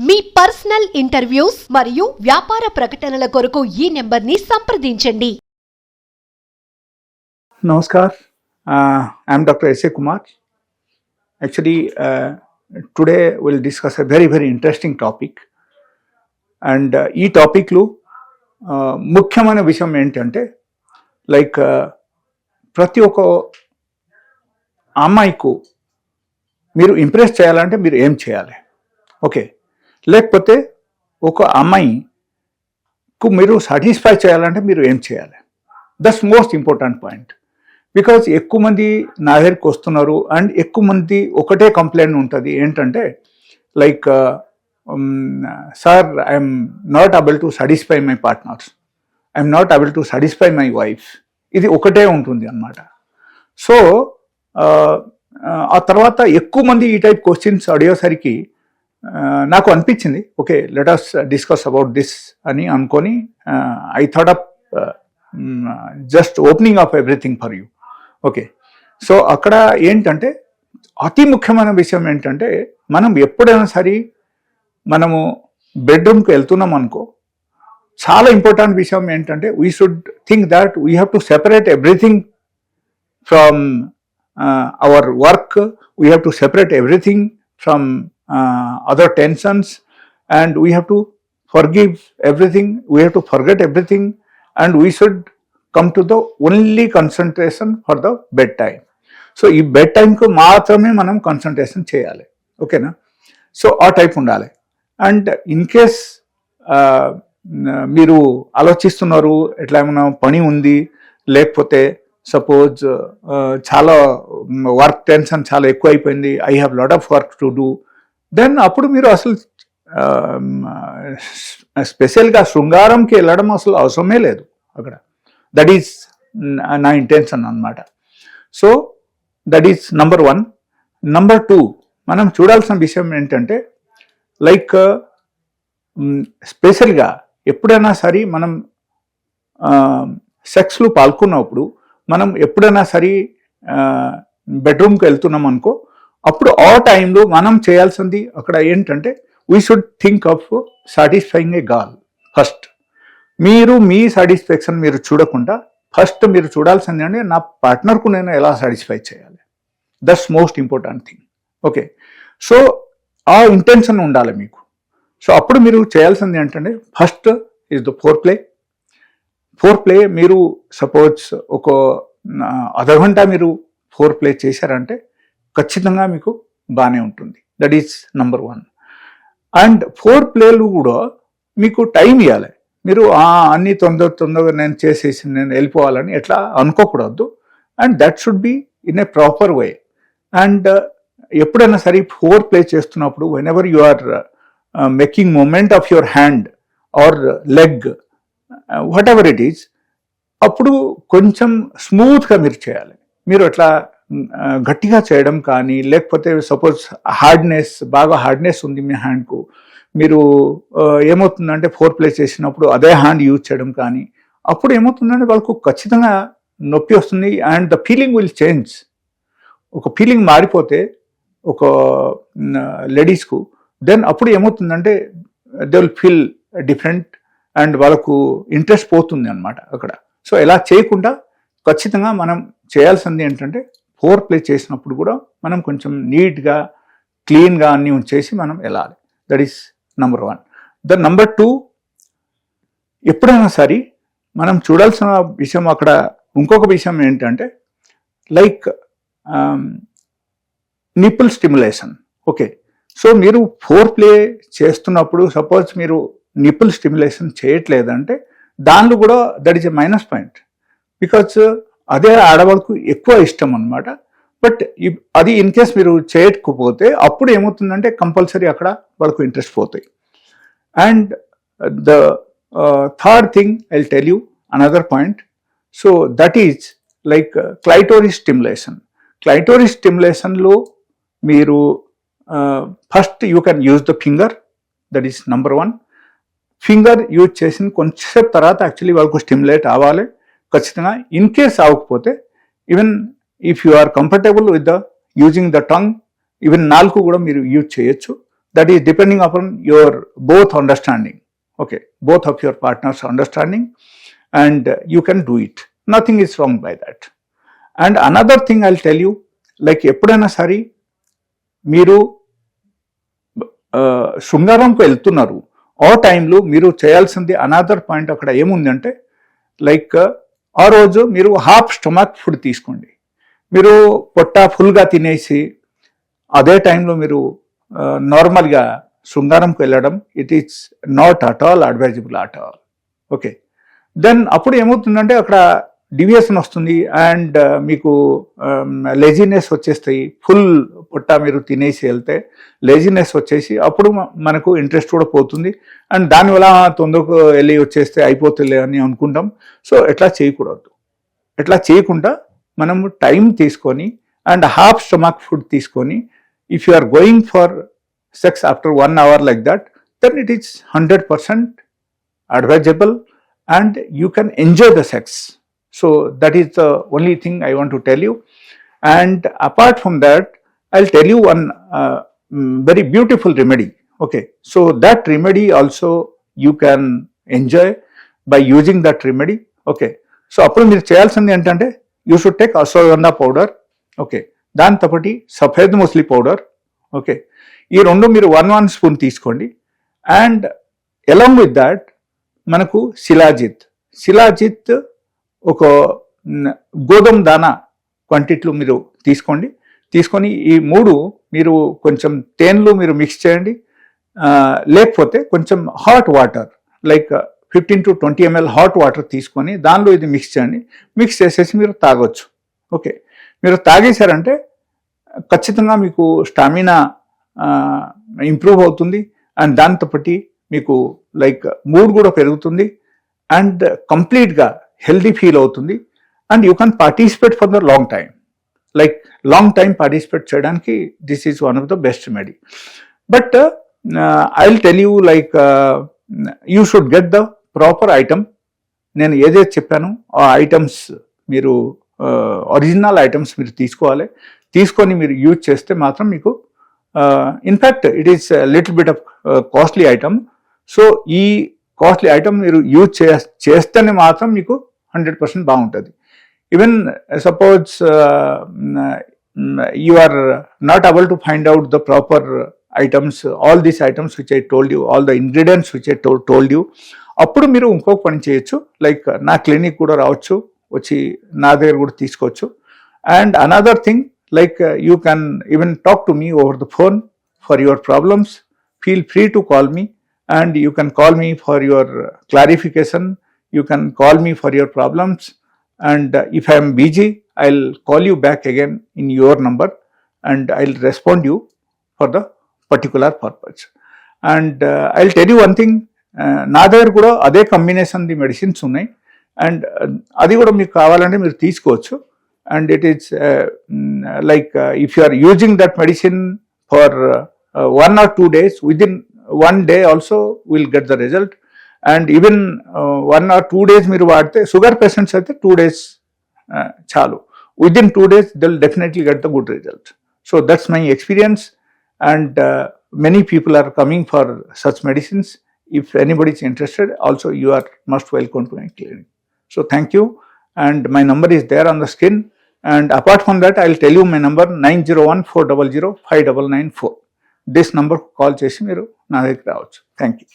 మీ personal interviews మరియు వ్యాపార ప్రకటనల కొరకు ఈ నెంబర్ని సంప్రదించండి. Namaskar, I am Dr. S.A. Kumar. Actually, today we'll discuss a very interesting topic. And ఈ టాపిక్లో ముఖ్యమైన విషయం ఏంటంటే లైక్ ప్రతి ఒక్క అమ్మాయికు మీరు ఇంప్రెస్ చేయాలంటే మీరు ఏం చేయాలి, ఓకే, లేకపోతే ఒక అమ్మాయికు మీరు సాటిస్ఫై చేయాలంటే మీరు ఏం చేయాలి. That's most important point. Because ఎక్కువ మంది నా దగ్గరికి వస్తున్నారు అండ్ ఎక్కువ మంది ఒకటే కంప్లైంట్ ఉంటుంది ఏంటంటే like sir I'm not able to satisfy my partners, I'm not able to satisfy my wife. ఇది ఒకటే ఉంటుంది అన్నమాట. సో ఆ తర్వాత ఎక్కువ మంది ఈ టైప్ క్వశ్చన్స్ అడిగేసరికి నాకు అనిపించింది okay let us discuss about this అని అనుకొని I thought up just opening of everything for you. Okay, so అక్కడ ఏంటంటే అతి ముఖ్యమైన విషయం ఏంటంటే మనం ఎప్పుడైనా సరే మనము బెడ్రూమ్కి వెళ్తున్నాం అనుకో, చాలా ఇంపార్టెంట్ విషయం ఏంటంటే we should think that we have to separate everything from our work, we have to separate everything from other tensions, and we have to forgive everything, we have to forget everything, and we should come to the only concentration for the bedtime. So ఈ bed టైంకు మాత్రమే మనం concentration చేయాలి, ఓకేనా. So ఆ type ఉండాలి. And in case మీరు ఆలోచిస్తున్నారు ఎట్లా ఏమైనా పని ఉంది, లేకపోతే సపోజ్ చాలా వర్క్ టెన్షన్ చాలా ఎక్కువ అయిపోయింది, I have lot of work to do, then అప్పుడు మీరు అసలు స్పెషల్గా శృంగారంకి వెళ్ళడం అసలు అవసరమే లేదు అక్కడ. దట్ ఈస్ నా ఇంటెన్షన్ అన్నమాట. So that is number 1. Number 2, మనం చూడాల్సిన విషయం ఏంటంటే లైక్ స్పెషల్గా ఎప్పుడైనా సరే మనం సెక్స్లో పాల్గొన్నప్పుడు మనం ఎప్పుడైనా సరే బెడ్రూమ్కి వెళ్తున్నాం అనుకో, అప్పుడు ఆ టైంలో మనం చేయాల్సింది అక్కడ ఏంటంటే we should think of satisfying A girl first. మీరు మీ సాటిస్ఫాక్షన్ మీరు చూడకుండా ఫస్ట్ మీరు చూడాల్సింది అంటే నా పార్ట్నర్కు నేను ఎలా సాటిస్ఫై చేయాలి. That's most important thing, okay. So ఆ ఇంటెన్షన్ ఉండాలి మీకు. సో అప్పుడు మీరు చేయాల్సింది ఏంటంటే first is the four play. మీరు సపోజ్ ఒక అర్ధగంట మీరు ఫోర్ ప్లే చేశారంటే ఖచ్చితంగా మీకు బాగానే ఉంటుంది. That is number 1. And four ప్లేలు కూడా మీకు టైం ఇవ్వాలి. మీరు అన్ని తొందరగా నేను చేసేసి నేను వెళ్ళిపోవాలని ఎట్లా అనుకోకూడదు. And that should be in a proper way. And ఎప్పుడైనా సరే ఫోర్ ప్లే చేస్తున్నప్పుడు whenever you are making moment of your hand or leg whatever it is, అప్పుడు కొంచెం స్మూత్గా మీరు చేయాలి. మీరు అట్లా గట్టిగా చేయడం కానీ, లేకపోతే సపోజ్ బాగా హార్డ్నెస్ ఉంది మీ హ్యాండ్కు, మీరు ఏమవుతుందంటే ఫోర్ ప్లే చేసినప్పుడు అదే హ్యాండ్ యూజ్ చేయడం కానీ, అప్పుడు ఏమవుతుందంటే వాళ్ళకు ఖచ్చితంగా నొప్పి వస్తుంది and the feeling will change. ఒక ఫీలింగ్ మారిపోతే ఒక లేడీస్కు, దెన్ అప్పుడు ఏమవుతుందంటే they will feel different and వాళ్ళకు ఇంట్రెస్ట్ పోతుంది అన్నమాట అక్కడ. సో ఇలా చేయకుండా ఖచ్చితంగా మనం చేయాల్సింది ఏంటంటే ఫోర్ ప్లే చేసినప్పుడు కూడా మనం కొంచెం నీట్గా క్లీన్గా అన్నీ ఉంచేసి మనం వెళ్ళాలి. That is number 1. The number 2, ఎప్పుడైనా సరే మనం చూడాల్సిన విషయం అక్కడ ఇంకొక విషయం ఏంటంటే like nipple stimulation, okay. So మీరు ఫోర్ ప్లే చేస్తున్నప్పుడు సపోజ్ మీరు నిపుల్ స్టిమ్యులేషన్ చేయట్లేదంటే దానిలో కూడా that is a minus point. Because అదే ఆడవాళ్ళకు ఎక్కువ ఇష్టం అన్నమాట. బట్ అది ఇన్ కేస్ మీరు చేయకపోతే అప్పుడు ఏమవుతుందంటే కంపల్సరీ అక్కడ వాళ్ళకు ఇంట్రెస్ట్ పోతాయి. And the third thing I tell you another point. So that is like clitoris stimulation. Clitoris స్టిమ్యులేషన్లో మీరు first you can use the finger, that is number 1. Finger use చేసిన కొంచెంసేపు తర్వాత యాక్చువల్లీ వాళ్ళకు స్టిమ్యులేట్ అవ్వాలి ఖచ్చితంగా. ఇన్ కేస్ అవ్వకపోతే even if you are comfortable with the using the tongue, even నాలుగు కూడా మీరు యూజ్ చేయొచ్చు. that is depending upon your both understanding, okay, both of your partners understanding, and you can do it. Nothing is wrong by that. And another thing I'll tell you, like ఎప్పుడైనా సరే మీరు శృంగారంకు వెళ్తున్నారు, ఆ టైంలో మీరు చేయాల్సింది another point అక్కడ ఏముందంటే, లైక్ ఆ రోజు మీరు హాఫ్ స్టమక్ ఫుడ్ తీసుకోండి. మీరు పొట్ట ఫుల్గా తినేసి అదే టైంలో మీరు నార్మల్గా శృంగారంకు వెళ్ళడం, it is not at all advisable at all. Okay, then అప్పుడు ఏమవుతుందంటే అక్కడ డివియేషన్ వస్తుంది అండ్ మీకు లేజినెస్ వచ్చేస్తాయి. ఫుల్ పొట్ట మీరు తినేసి వెళ్తే లేజినెస్ వచ్చేసి అప్పుడు మనకు ఇంట్రెస్ట్ కూడా పోతుంది అండ్ దానివల్ల తొందరకు వెళ్ళి వచ్చేస్తే అయిపోతుంది అని అనుకుంటాం. సో ఎట్లా చేయకూడదు. ఎట్లా చేయకుండా మనము టైం తీసుకొని అండ్ హాఫ్ స్టమక్ ఫుడ్ తీసుకొని, if you are going for sex after 1 hour like that, then it is 100% advisable and you can enjoy the sex. So that is the only thing I want to tell you. And apart from that, I'll tell you one very beautiful remedy. Okay, so that remedy also you can enjoy by using that remedy. Okay, so appudu meer cheyalsindi entante, you should take ashwagandha powder. Okay, దాంతో పాటు సఫేద్ ముస్లి powder. Okay, ఈ రెండు మీరు 1 spoon తీసుకోండి. And along with that మనకు శిలాజిత్ ఒక గోధుమ దానా క్వాంటిటీలో మీరు తీసుకొని ఈ 3 మీరు కొంచెం తేనెలో మీరు మిక్స్ చేయండి. లేకపోతే కొంచెం hot water like 15 to 20 ml hot water తీసుకొని దానిలో ఇది మిక్స్ చేయండి. మిక్స్ చేసేసి మీరు తాగొచ్చు. ఓకే, మీరు తాగేశారంటే ఖచ్చితంగా మీకు స్టామినా ఇంప్రూవ్ అవుతుంది అండ్ దాంతోపాటు మీకు లైక్ మూడ్ కూడా పెరుగుతుంది అండ్ కంప్లీట్గా హెల్దీ ఫీల్ అవుతుంది and you can participate for the long time. Like long time participate చేయడానికి this is one of the best remedy. But I will tell you like you should get the proper item. నేను ఏదైతే చెప్పానో ఆ items మీరు original items మీరు తీసుకొని మీరు use చేస్తే మాత్రం మీకు in fact it is little bit of costly item. So ఈ కాస్ట్లీ ఐటమ్ మీరు యూజ్ చేస్తేనే మాత్రం మీకు 100% బాగుంటుంది. Even suppose you are not able to find out the proper items, all these items which I told you, all the ingredients which I told you, అప్పుడు మీరు ఇంకొక పని చేయొచ్చు. లైక్ నా క్లినిక్ కూడా రావచ్చు, వచ్చి నా దగ్గర కూడా తీసుకోవచ్చు. And another thing, like you can even talk to me over the phone for your problems. Feel free to call me and you can call me for your clarification. You can call me for your problems, and if I am busy, I'll call you back again in your number and I'll respond you for the particular purpose. And I'll tell you one thing, నా దగ్గర కూడా అదే combination the medicines ఉన్నాయి and అది కూడా మీకు కావాలంటే మీరు తీసుకోవచ్చు. And it is like if you are using that medicine for 1 or 2 days, within 1 day also will get the result. And even 1 or 2 days మీరు వాడితే, షుగర్ పేషెంట్స్ అయితే 2 days చాలు. Within 2 days they'll definitely get the good result. So that's my experience, and many people are coming for such medicines. If anybody is interested, also you are most welcome to my clinic. So thank you, and my number is there on the screen. And apart from that, I'll tell you my number 901-400-5994. This number call చేసి మీరు నా దగ్గరికి రావచ్చు. Thank you.